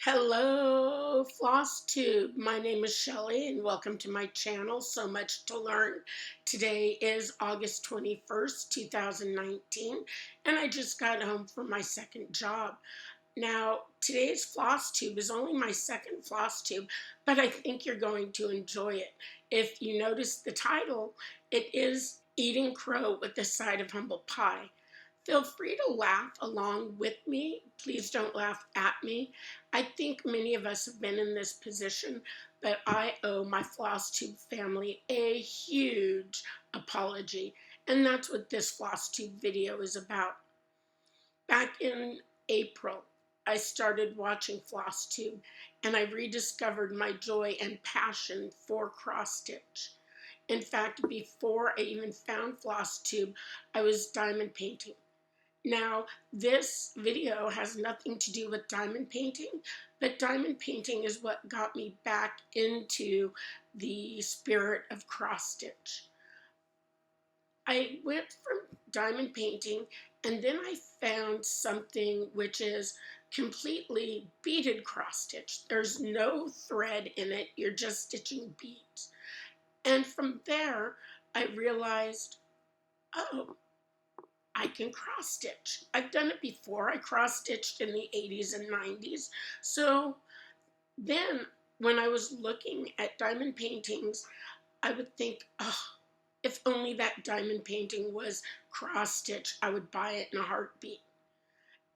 Hello, FlossTube. My name is Shelly and welcome to my channel, So Much to Learn. Today is August 21st, 2019, and I just got home from my second job. Now, today's FlossTube is only my second FlossTube, but I think you're going to enjoy it. If you notice the title, it is Eating Crow with a Side of Humble Pie. Feel free to laugh along with me. Please don't laugh at me. I think many of us have been in this position, but I owe my FlossTube family a huge apology. And that's what this FlossTube video is about. Back in April, I started watching FlossTube and I rediscovered my joy and passion for cross stitch. In fact, before I even found FlossTube, I was diamond painting. Now, this video has nothing to do with diamond painting, but diamond painting is what got me back into the spirit of cross stitch. I went from diamond painting and then I found something which is completely beaded cross stitch. There's no thread in it, you're just stitching beads. And from there, I realized, oh, I can cross stitch. I've done it before. I cross stitched in the 80s and 90s. So then when I was looking at diamond paintings, I would think, oh, if only that diamond painting was cross stitch, I would buy it in a heartbeat.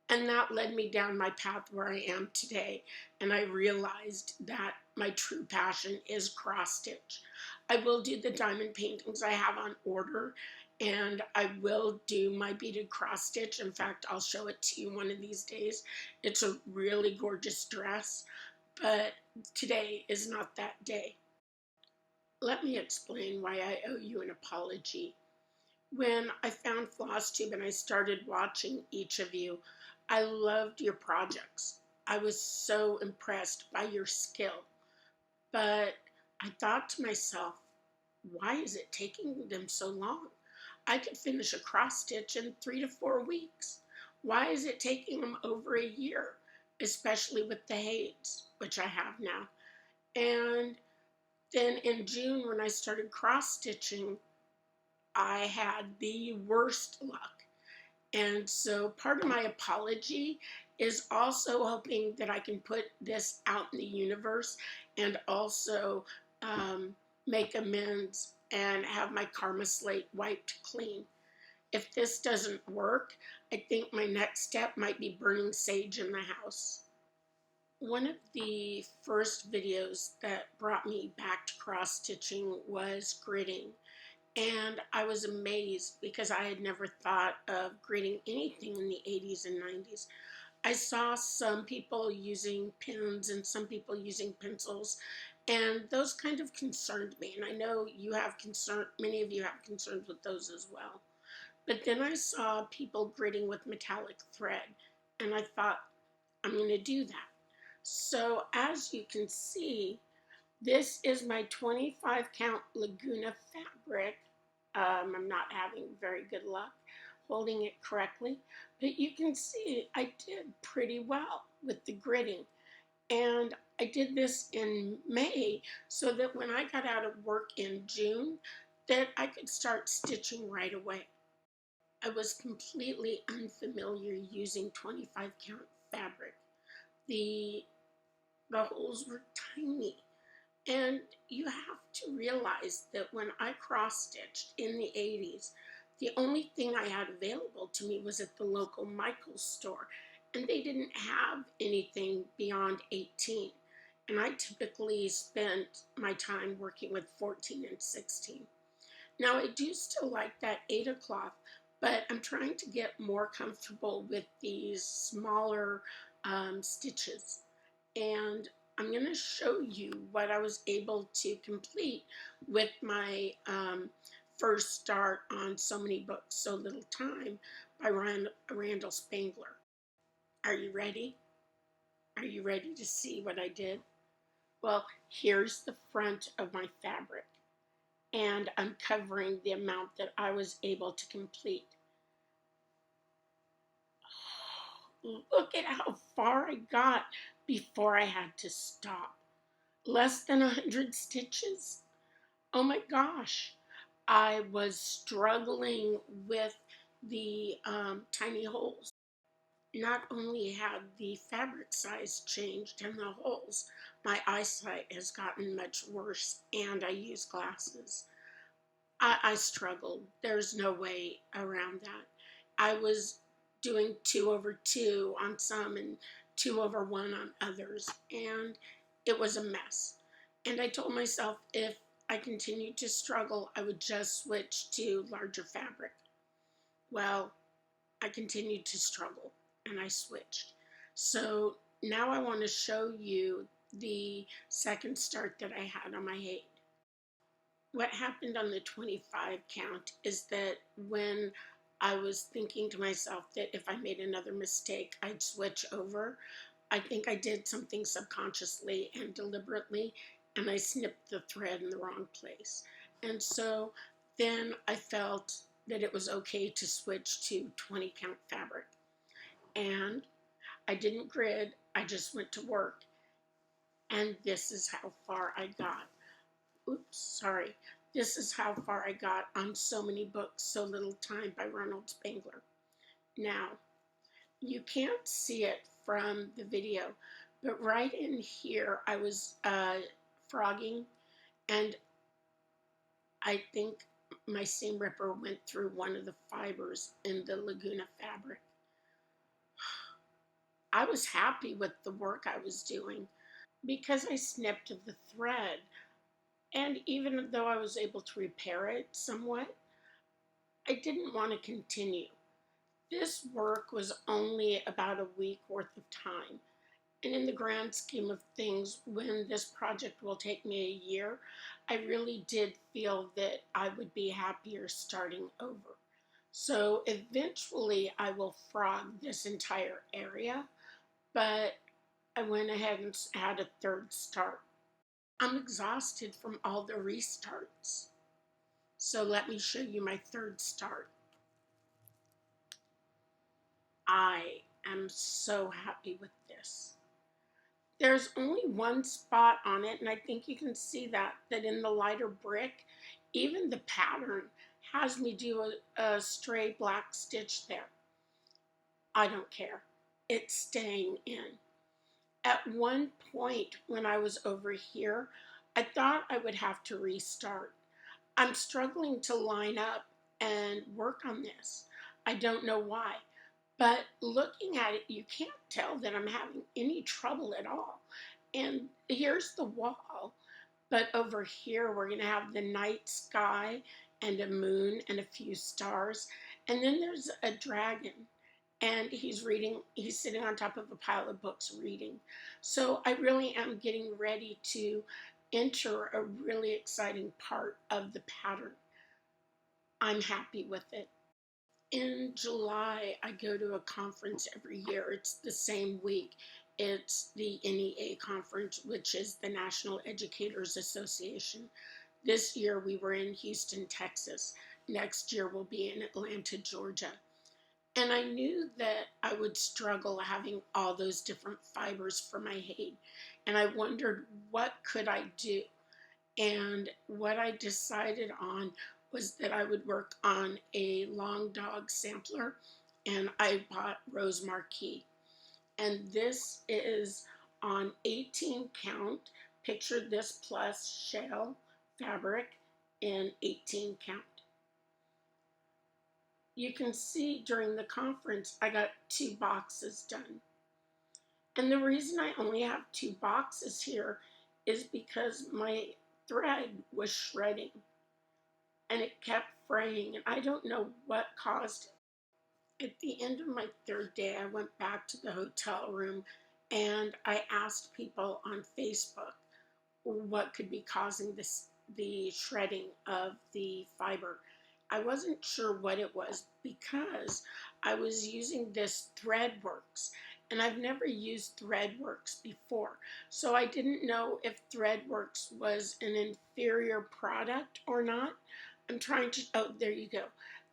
And that led me down my path where I am today. And I realized that my true passion is cross stitch. I will do the diamond paintings I have on order, and I will do my beaded cross stitch. In fact, I'll show it to you one of these days. It's a really gorgeous dress, but today is not that day. Let me explain why I owe you an apology. When I found FlossTube and I started watching each of you, I loved your projects. I was so impressed by your skill. But I thought to myself, why is it taking them so long? I could finish a cross stitch in 3 to 4 weeks. Why is it taking them over a year, especially with the heights, which I have now? And then in June, when I started cross stitching, I had the worst luck. And so part of my apology is also hoping that I can put this out in the universe and also make amends and have my karma slate wiped clean. If this doesn't work, I think my next step might be burning sage in the house. One of the first videos that brought me back to cross stitching was gridding. And I was amazed because I had never thought of gridding anything in the 80s and 90s. I saw some people using pins and some people using pencils, and those kind of concerned me. And I know many of you have concerns with those as well. But then I saw people gridding with metallic thread, and I thought, I'm going to do that. So as you can see, this is my 25 count Laguna fabric. I'm not having very good luck holding it correctly, but you can see I did pretty well with the gridding. And I did this in May so that when I got out of work in June, that I could start stitching right away. I was completely unfamiliar using 25 count fabric. The holes were tiny. And you have to realize that when I cross-stitched in the 80s, the only thing I had available to me was at the local Michael's store, and they didn't have anything beyond 18. And I typically spent my time working with 14 and 16. Now, I do still like that Aida cloth, but I'm trying to get more comfortable with these smaller stitches. And I'm going to show you what I was able to complete with my first start on So Many Books, So Little Time by Randall Spangler. Are you ready? Are you ready to see what I did? Well, here's the front of my fabric, and I'm covering the amount that I was able to complete. Look at how far I got before I had to stop. Less than 100 stitches. Oh my gosh. I was struggling with the tiny holes. Not only had the fabric size changed and the holes, my eyesight has gotten much worse and I use glasses. I struggled. There's no way around that. I was doing 2/2 on some and 2/1 on others, and it was a mess. And I told myself if I continued to struggle, I would just switch to larger fabric. Well, I continued to struggle and I switched. So now I want to show you the second start that I had on my Aida. What happened on the 25 count is that when I was thinking to myself that if I made another mistake, I'd switch over, I think I did something subconsciously and deliberately, and I snipped the thread in the wrong place. And so then I felt that it was okay to switch to 20 count fabric. And I didn't grid, I just went to work. And this is how far I got. Oops, sorry. This is how far I got on So Many Books, So Little Time by Ronald Spangler. Now, you can't see it from the video, but right in here I was frogging, and I think my seam ripper went through one of the fibers in the Laguna fabric. I was happy with the work I was doing because I snipped the thread. And even though I was able to repair it somewhat, I didn't want to continue. This work was only about a week worth of time. And in the grand scheme of things, when this project will take me a year, I really did feel that I would be happier starting over. So eventually I will frog this entire area, but I went ahead and had a third start. I'm exhausted from all the restarts. So let me show you my third start. I am so happy with this. There's only one spot on it, and I think you can see that in the lighter brick, even the pattern has me do a stray black stitch there. I don't care. It's staying in. At one point when I was over here, I thought I would have to restart. I'm struggling to line up and work on this. I don't know why. But looking at it, you can't tell that I'm having any trouble at all. And here's the wall. But over here, we're going to have the night sky and a moon and a few stars. And then there's a dragon. And he's sitting on top of a pile of books reading. So I really am getting ready to enter a really exciting part of the pattern. I'm happy with it. In July, I go to a conference every year. It's the same week. It's the NEA conference, which is the National Educators Association. This year we were in Houston, Texas. Next year we'll be in Atlanta, Georgia. And I knew that I would struggle having all those different fibers for my Aida. And I wondered, what could I do? And what I decided on was that I would work on a long dog sampler, and I bought Rose Marquis. And this is on 18 count. Picture this plus shell fabric in 18 count. You can see during the conference, I got 2 boxes done. And the reason I only have 2 boxes here is because my thread was shredding and it kept fraying, and I don't know what caused it. At the end of my third day, I went back to the hotel room and I asked people on Facebook what could be causing the shredding of the fiber. I wasn't sure what it was because I was using this Threadworks, and I've never used Threadworks before. So I didn't know if Threadworks was an inferior product or not. I'm trying to, oh, there you go.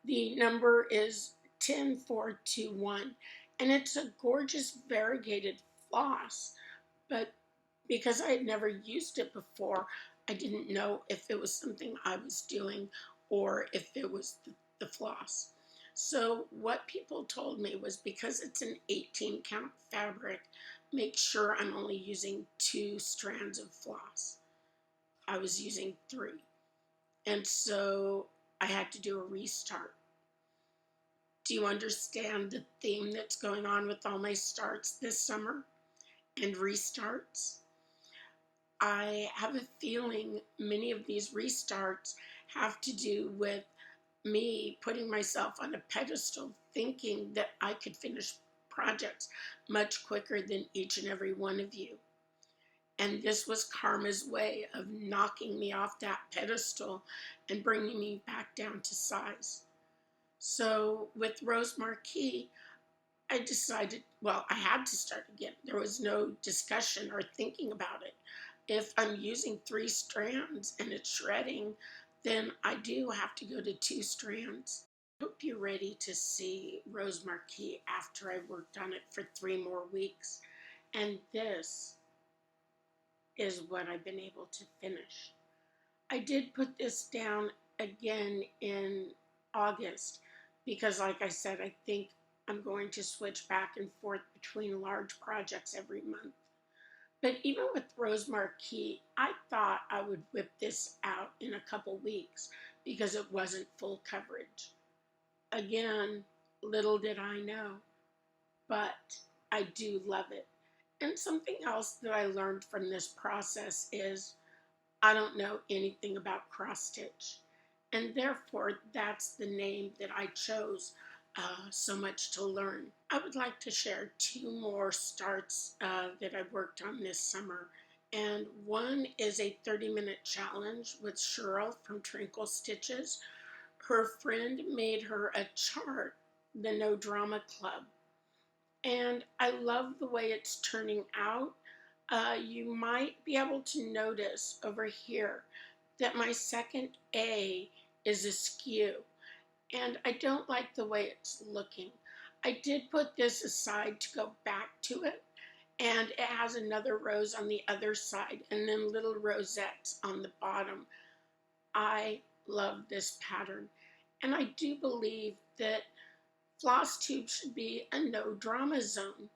The number is 10421, And it's a gorgeous variegated floss, but because I had never used it before, I didn't know if it was something I was doing or if it was the floss. So what people told me was, because it's an 18 count fabric, make sure I'm only using 2 strands of floss. I was using 3. And so I had to do a restart. Do you understand the theme that's going on with all my starts this summer and restarts? I have a feeling many of these restarts have to do with me putting myself on a pedestal, thinking that I could finish projects much quicker than each and every one of you. And this was karma's way of knocking me off that pedestal and bringing me back down to size. So with Rose Marquis, I decided, well, I had to start again. There was no discussion or thinking about it. If I'm using 3 strands and it's shredding, then I do have to go to 2 strands. I hope you're ready to see Rose Marquis after I worked on it for 3 more weeks. And this is what I've been able to finish. I did put this down again in August because, like I said, I think I'm going to switch back and forth between large projects every month. But even with Rose Marquis, I thought I would whip this out in a couple weeks because it wasn't full coverage. Again, little did I know, but I do love it. And something else that I learned from this process is I don't know anything about cross stitch. And therefore, that's the name that I chose so much to learn. I would like to share 2 more starts that I worked on this summer. And one is a 30-minute challenge with Cheryl from Trinkle Stitches. Her friend made her a chart, the No Drama Club. And I love the way it's turning out. You might be able to notice over here that my second A is askew, and I don't like the way it's looking. I did put this aside to go back to it, and it has another rose on the other side and then little rosettes on the bottom. I love this pattern, and I do believe that FlossTube should be a no drama zone.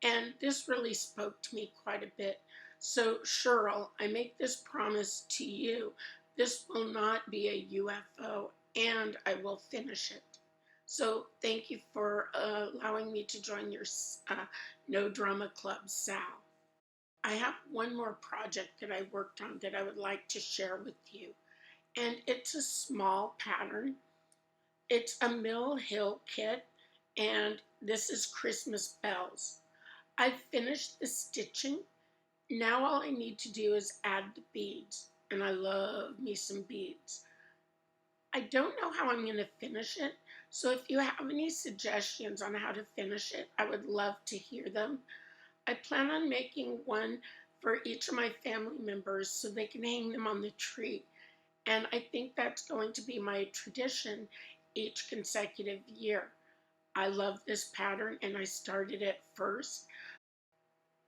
And this really spoke to me quite a bit. So Cheryl, I make this promise to you. This will not be a UFO, and I will finish it. So thank you for allowing me to join your No Drama Club, Sal. I have one more project that I worked on that I would like to share with you. And it's a small pattern. It's a Mill Hill kit, and this is Christmas bells. I've finished the stitching. Now all I need to do is add the beads, and I love me some beads. I don't know how I'm going to finish it, so if you have any suggestions on how to finish it, I would love to hear them. I plan on making one for each of my family members so they can hang them on the tree, and I think that's going to be my tradition each consecutive year. I love this pattern, and I started it first.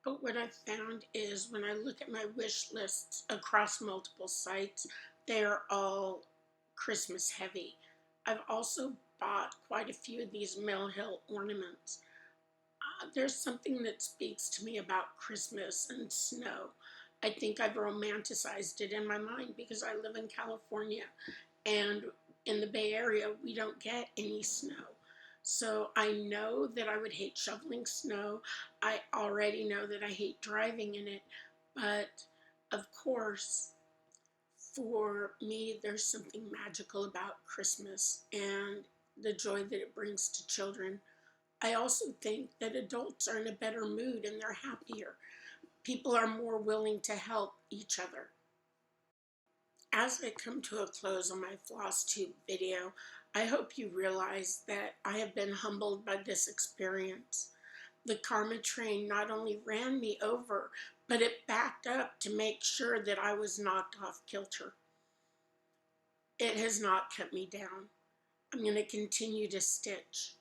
But what I've found is when I look at my wish lists across multiple sites, they're all Christmas heavy. I've also bought quite a few of these Mill Hill ornaments. There's something that speaks to me about Christmas and snow. I think I've romanticized it in my mind because I live in California, and in the Bay Area, we don't get any snow. So I know that I would hate shoveling snow. I already know that I hate driving in it. But of course, for me, there's something magical about Christmas and the joy that it brings to children. I also think that adults are in a better mood and they're happier. People are more willing to help each other. As I come to a close on my FlossTube video, I hope you realize that I have been humbled by this experience. The karma train not only ran me over, but it backed up to make sure that I was knocked off kilter. It has not cut me down. I'm going to continue to stitch.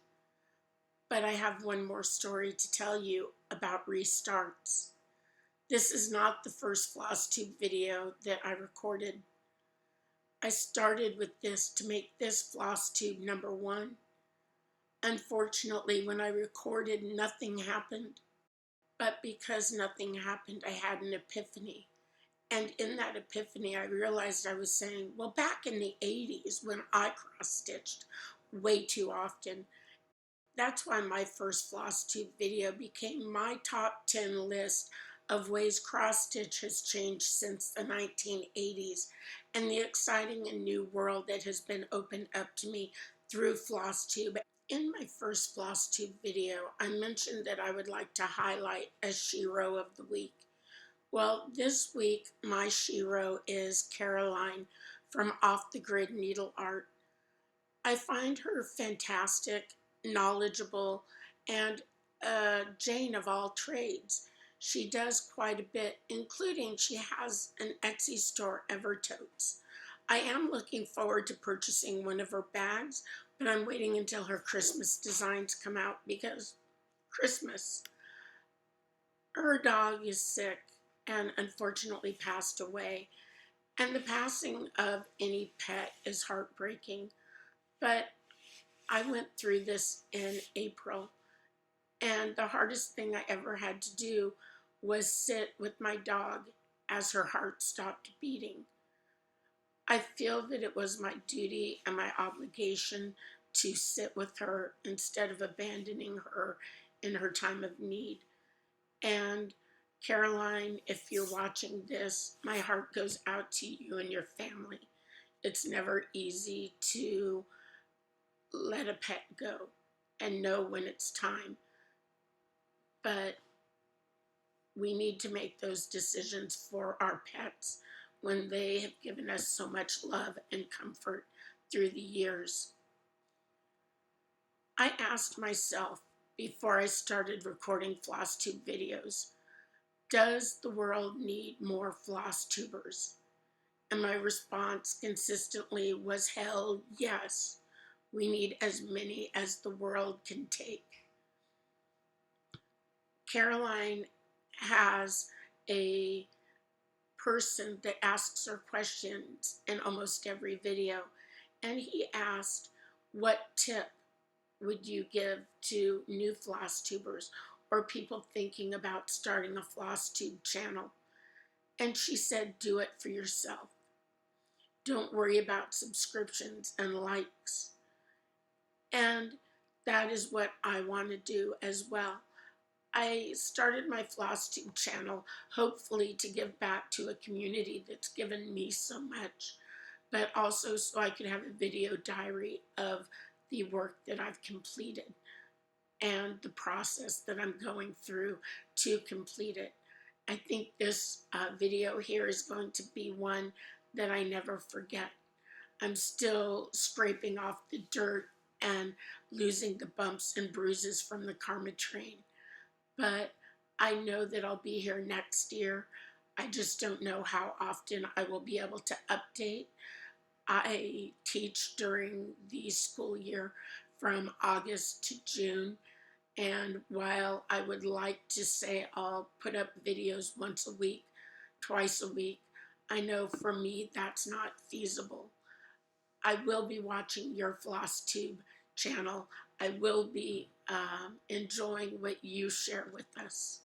But I have one more story to tell you about restarts. This is not the first FlossTube video that I recorded. I started with this to make this FlossTube #1. Unfortunately, when I recorded, nothing happened. But because nothing happened, I had an epiphany. And in that epiphany, I realized I was saying, well, back in the 80s when I cross-stitched way too often, that's why my first FlossTube video became my top 10 list of ways cross-stitch has changed since the 1980s and the exciting and new world that has been opened up to me through FlossTube. In my first FlossTube video, I mentioned that I would like to highlight a shero of the week. Well, this week, my shero is Caroline from Off the Grid Needle Art. I find her fantastic, knowledgeable, and a Jane of all trades. She does quite a bit, including she has an Etsy store, Evertotes. I am looking forward to purchasing one of her bags, but I'm waiting until her Christmas designs come out because Christmas. Her dog is sick and unfortunately passed away, and the passing of any pet is heartbreaking. But I went through this in April, and the hardest thing I ever had to do was sit with my dog as her heart stopped beating. I feel that it was my duty and my obligation to sit with her instead of abandoning her in her time of need. And Caroline, if you're watching this, my heart goes out to you and your family. It's never easy to let a pet go and know when it's time. But we need to make those decisions for our pets when they have given us so much love and comfort through the years. I asked myself before I started recording FlossTube videos, does the world need more FlossTubers? And my response consistently was, hell yes. We need as many as the world can take. Caroline has a person that asks her questions in almost every video, and he asked, what tip would you give to new FlossTubers or people thinking about starting a FlossTube channel? And she said, do it for yourself. Don't worry about subscriptions and likes. And that is what I want to do as well. I started my FlossTube channel hopefully to give back to a community that's given me so much, but also so I could have a video diary of the work that I've completed and the process that I'm going through to complete it. I think this video here is going to be one that I never forget. I'm still scraping off the dirt and losing the bumps and bruises from the karma train. But I know that I'll be here next year. I just don't know how often I will be able to update. I teach during the school year from August to June. And while I would like to say I'll put up videos once a week, twice a week, I know for me that's not feasible. I will be watching your FlossTube channel. I will be enjoying what you share with us.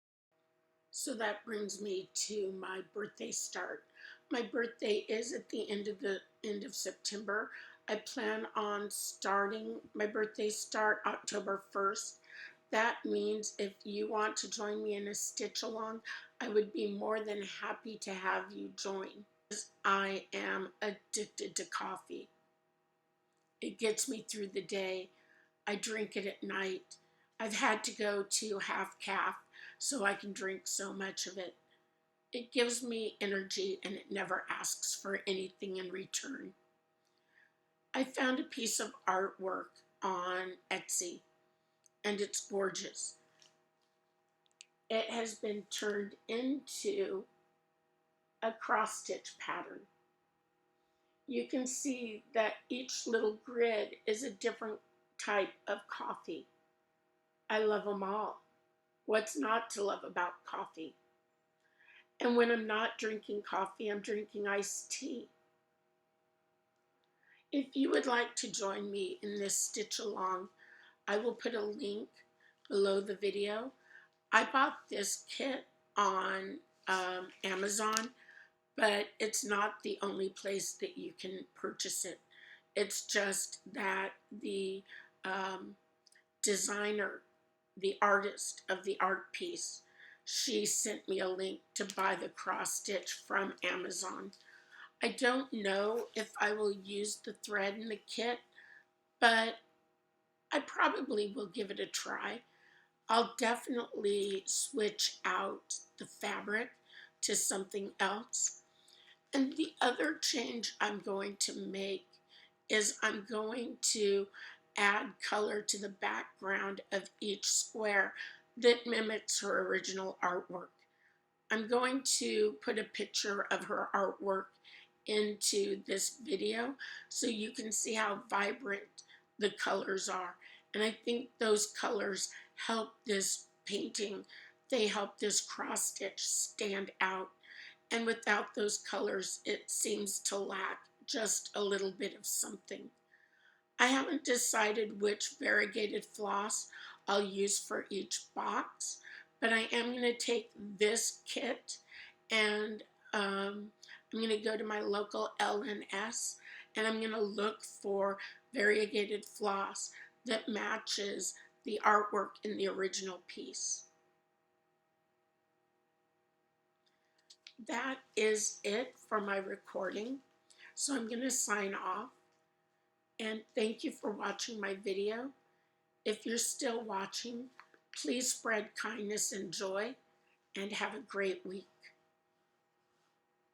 So that brings me to my birthday start. My birthday is at the end of September. I plan on starting my birthday start October 1st. That means if you want to join me in a stitch along, I would be more than happy to have you join. I am addicted to coffee. It gets me through the day. I drink it at night. I've had to go to half calf so I can drink so much of it. It gives me energy and it never asks for anything in return. I found a piece of artwork on Etsy and it's gorgeous. It has been turned into a cross stitch pattern. You can see that each little grid is a different type of coffee. I love them all. What's not to love about coffee? And when I'm not drinking coffee, I'm drinking iced tea. If you would like to join me in this stitch along, I will put a link below the video. I bought this kit on Amazon, but it's not the only place that you can purchase it. It's just that the designer, the artist of the art piece, she sent me a link to buy the cross stitch from Amazon. I don't know if I will use the thread in the kit, but I probably will give it a try. I'll definitely switch out the fabric to something else. And the other change I'm going to make is I'm going to add color to the background of each square that mimics her original artwork. I'm going to put a picture of her artwork into this video so you can see how vibrant the colors are. And I think those colors help this painting, they help this cross stitch stand out. And without those colors, it seems to lack just a little bit of something. I haven't decided which variegated floss I'll use for each box, but I am going to take this kit and I'm going to go to my local L&S and I'm going to look for variegated floss that matches the artwork in the original piece. That is it for my recording. So I'm going to sign off. And thank you for watching my video. If you're still watching, please spread kindness and joy and have a great week.